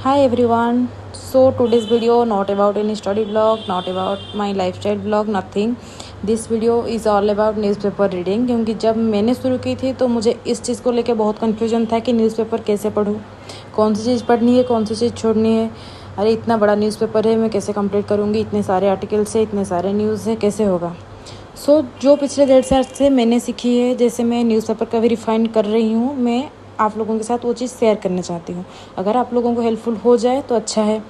Hi everyone. So today's video not about any study vlog, not about my lifestyle vlog, nothing. This video is all about newspaper reading क्योंकि जब मैंने शुरू की थी तो मुझे इस चीज़ को लेकर बहुत कन्फ्यूजन था कि न्यूज़पेपर कैसे पढूँ, कौन सी चीज़ पढ़नी है, कौन सी चीज़ छोड़नी है। अरे इतना बड़ा न्यूज़पेपर है, मैं कैसे कंप्लीट करूँगी, इतने सारे आर्टिकल्स है, इतने सारे न्यूज़ है, कैसे होगा। जो पिछले 1.5 साल से मैंने सीखी है, जैसे मैं न्यूज़पेपर का भी रिफाइन कर रही हूँ, मैं आप लोगों के साथ वो चीज़ शेयर करना चाहती हूँ। अगर आप लोगों को हेल्पफुल हो जाए तो अच्छा है।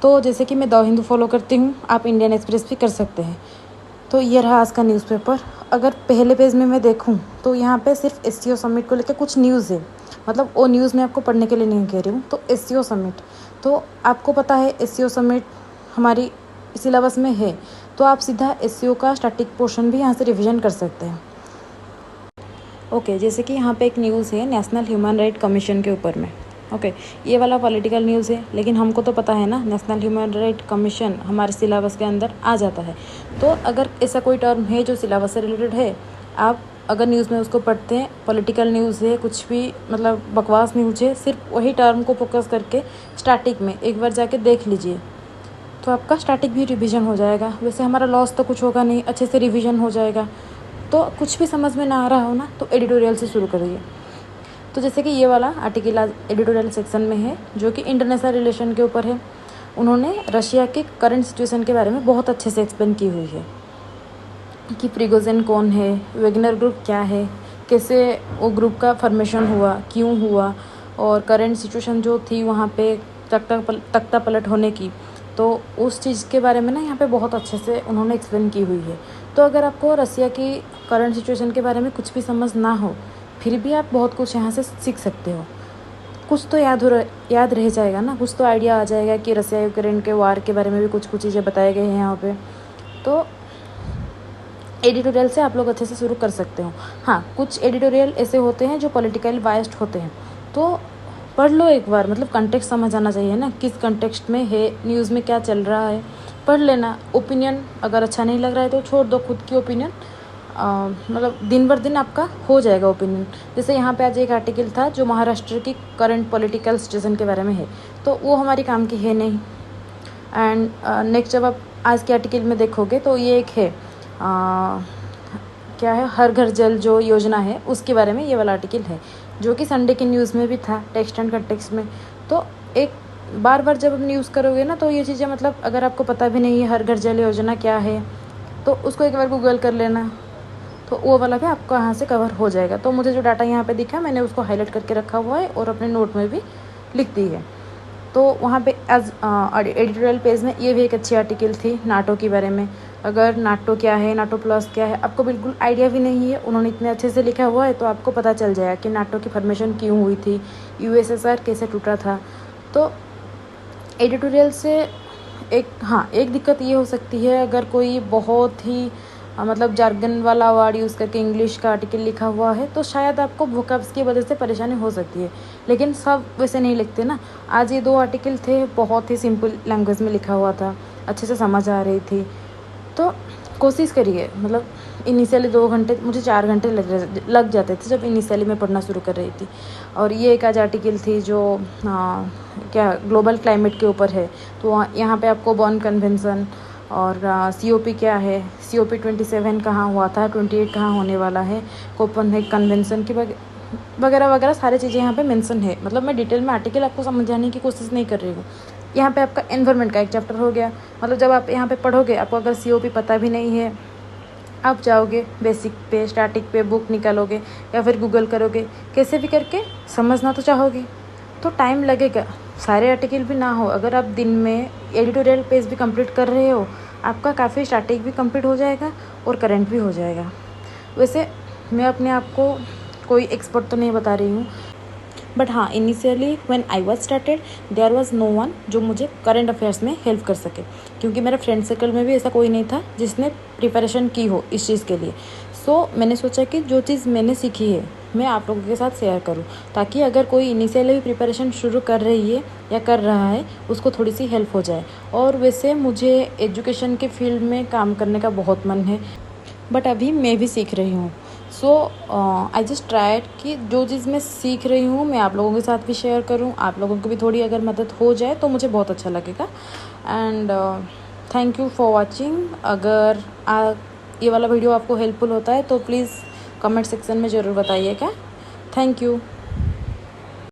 तो जैसे कि मैं द हिंदू फॉलो करती हूँ, आप इंडियन एक्सप्रेस भी कर सकते हैं। तो ये रहा आज का न्यूज़पेपर। अगर पहले पेज में मैं देखूँ तो यहाँ पे सिर्फ एससीओ समिट को लेकर कुछ न्यूज़ है, मतलब वो न्यूज़ मैं आपको पढ़ने के लिए नहीं कह रही हूँ। तो एससीओ समिट, तो आपको पता है एससीओ समिट हमारी सिलेबस में है, तो आप सीधा एससीओ का स्टैटिक पोर्शन भी यहाँ से रिविज़न कर सकते हैं। ओके, जैसे कि यहाँ पे एक न्यूज़ है नेशनल ह्यूमन राइट कमीशन के ऊपर में। ओके, ये वाला पॉलिटिकल न्यूज़ है, लेकिन हमको तो पता है ना नेशनल ह्यूमन राइट कमीशन हमारे सिलेबस के अंदर आ जाता है। तो अगर ऐसा कोई टर्म है जो सिलेबस से रिलेटेड है, आप अगर न्यूज़ में उसको पढ़ते हैं, पॉलिटिकल न्यूज़ है, कुछ भी मतलब बकवास न्यूज़ है, सिर्फ वही टर्म को फोकस करके स्टैटिक में एक बार जाके देख लीजिए, तो आपका स्टैटिक भी रिवीजन हो जाएगा। वैसे हमारा लॉस तो कुछ होगा नहीं, अच्छे से रिवीजन हो जाएगा। तो कुछ भी समझ में ना आ रहा हो ना, तो एडिटोरियल से शुरू करिए। तो जैसे कि ये वाला आर्टिकल आज एडिटोरियल सेक्शन में है, जो कि इंटरनेशनल रिलेशन के ऊपर है। उन्होंने रशिया के करंट सिचुएशन के बारे में बहुत अच्छे से एक्सप्लेन की हुई है कि प्रिगोजिन कौन है, वेगनर ग्रुप क्या है, कैसे वो ग्रुप का फॉर्मेशन हुआ, क्यों हुआ, और करंट सिचुएशन जो थी वहाँ पे तख्ता पलट होने की, तो उस चीज़ के बारे में ना यहाँ पे बहुत अच्छे से उन्होंने एक्सप्लेन की हुई है। तो अगर आपको रसिया की करंट सिचुएशन के बारे में कुछ भी समझ ना हो, फिर भी आप बहुत कुछ यहाँ से सीख सकते हो। कुछ तो याद रह जाएगा ना, कुछ तो आइडिया आ जाएगा कि रसिया यूक्रेन के वार के बारे में भी कुछ चीज़ें बताए गए हैं यहाँ पे। तो एडिटोरियल से आप लोग अच्छे से शुरू कर सकते हो। हाँ, कुछ एडिटोरियल ऐसे होते हैं जो पॉलिटिकल बायस्ड होते हैं, तो पढ़ लो एक बार, मतलब कंटेक्स्ट समझ आना चाहिए ना, किस कंटेक्स्ट में है, न्यूज़ में क्या चल रहा है, पढ़ लेना। ओपिनियन अगर अच्छा नहीं लग रहा है तो छोड़ दो, खुद की ओपिनियन मतलब दिन भर दिन आपका हो जाएगा ओपिनियन। जैसे यहाँ पे आज एक आर्टिकल था जो महाराष्ट्र की करंट पॉलिटिकल सिचुएशन के बारे में है, तो वो हमारी काम की है नहीं। एंड नेक्स्ट जब आप आज के आर्टिकल में देखोगे तो ये एक है क्या है, हर घर जल जो योजना है, उसके बारे में ये वाला आर्टिकल है, जो कि संडे की न्यूज़ में भी था, टेक्स्ट एंड कंटेक्स्ट में। तो एक बार बार जब आप यूज़ करोगे ना, तो ये चीज़ें, मतलब अगर आपको पता भी नहीं है हर घर जल योजना क्या है, तो उसको एक बार गूगल कर लेना, तो वो वाला भी आपको यहाँ से कवर हो जाएगा। तो मुझे जो डाटा यहाँ पे दिखा, मैंने उसको हाईलाइट करके रखा हुआ है और अपने नोट में भी लिख दी है। तो वहाँ पे एज एडिटोरियल पेज में ये भी एक अच्छी आर्टिकल थी नाटो के बारे में। अगर नाटो क्या है, नाटो प्लस क्या है, आपको बिल्कुल आइडिया भी नहीं है, उन्होंने इतने अच्छे से लिखा हुआ है, तो आपको पता चल जाएगा कि नाटो की फॉर्मेशन क्यों हुई थी, यूएसएसआर कैसे टूटा था। तो एडिटोरियल से एक दिक्कत ये हो सकती है, अगर कोई बहुत ही मतलब जार्गन वाला वर्ड यूज़ करके इंग्लिश का आर्टिकल लिखा हुआ है, तो शायद आपको वोकैब्स की वजह से परेशानी हो सकती है। लेकिन सब वैसे नहीं लिखते ना। आज ये 2 आर्टिकल थे, बहुत ही सिंपल लैंग्वेज में लिखा हुआ था, अच्छे से समझ आ रही थी। तो कोशिश करिए, मतलब इनिशियली 2 घंटे, मुझे 4 घंटे लग जाते थे जब इनिशियली मैं पढ़ना शुरू कर रही थी। और ये एक आज आर्टिकल थी जो क्या ग्लोबल क्लाइमेट के ऊपर है, तो यहाँ पे आपको बॉर्न कन्वेंशन और COP क्या है, COP 27 कहाँ हुआ था, 28 कहाँ होने वाला है, कोपेनहेगन कन्वेंशन की वगैरह वगैरह सारी चीज़ें यहाँ पे मेंशन है। मतलब मैं डिटेल में आर्टिकल आपको समझाने की कोशिश नहीं कर रही हूँ। यहाँ पे आपका एनवायरनमेंट का एक चैप्टर हो गया, मतलब जब आप यहाँ पे पढ़ोगे, आपको अगर COP पता भी नहीं है, आप जाओगे बेसिक पे, स्टैटिक पे बुक निकालोगे या फिर गूगल करोगे, कैसे भी करके समझना तो चाहोगे, तो टाइम लगेगा। सारे आर्टिकल भी ना हो, अगर आप दिन में एडिटोरियल पेज भी कंप्लीट कर रहे हो, आपका काफ़ी स्टैटिक भी कंप्लीट हो जाएगा और करंट भी हो जाएगा। वैसे मैं अपने आप को कोई एक्सपर्ट तो नहीं बता रही हूँ, बट हाँ, initially when I was started there was no one जो मुझे करंट अफेयर्स में हेल्प कर सके, क्योंकि मेरे फ्रेंड सर्कल में भी ऐसा कोई नहीं था जिसने प्रिपरेशन की हो इस चीज़ के लिए। सो मैंने सोचा कि जो चीज़ मैंने सीखी है मैं आप लोगों के साथ शेयर करूं, ताकि अगर कोई इनिशियली भी प्रिपरेशन शुरू कर रही है या कर रहा है, उसको थोड़ी सी हेल्प हो जाए। और वैसे मुझे एजुकेशन के फील्ड में काम करने का बहुत मन है, बट अभी मैं भी सीख रही हूँ। सो आई जस्ट ट्राइड कि जो चीज़ मैं सीख रही हूँ मैं आप लोगों के साथ भी शेयर करूँ, आप लोगों को भी थोड़ी अगर मदद हो जाए तो मुझे बहुत अच्छा लगेगा। And thank you for watching. अगर ये वाला वीडियो आपको हेल्पफुल होता है तो प्लीज़ कमेंट सेक्शन में ज़रूर बताइएगा। Thank you.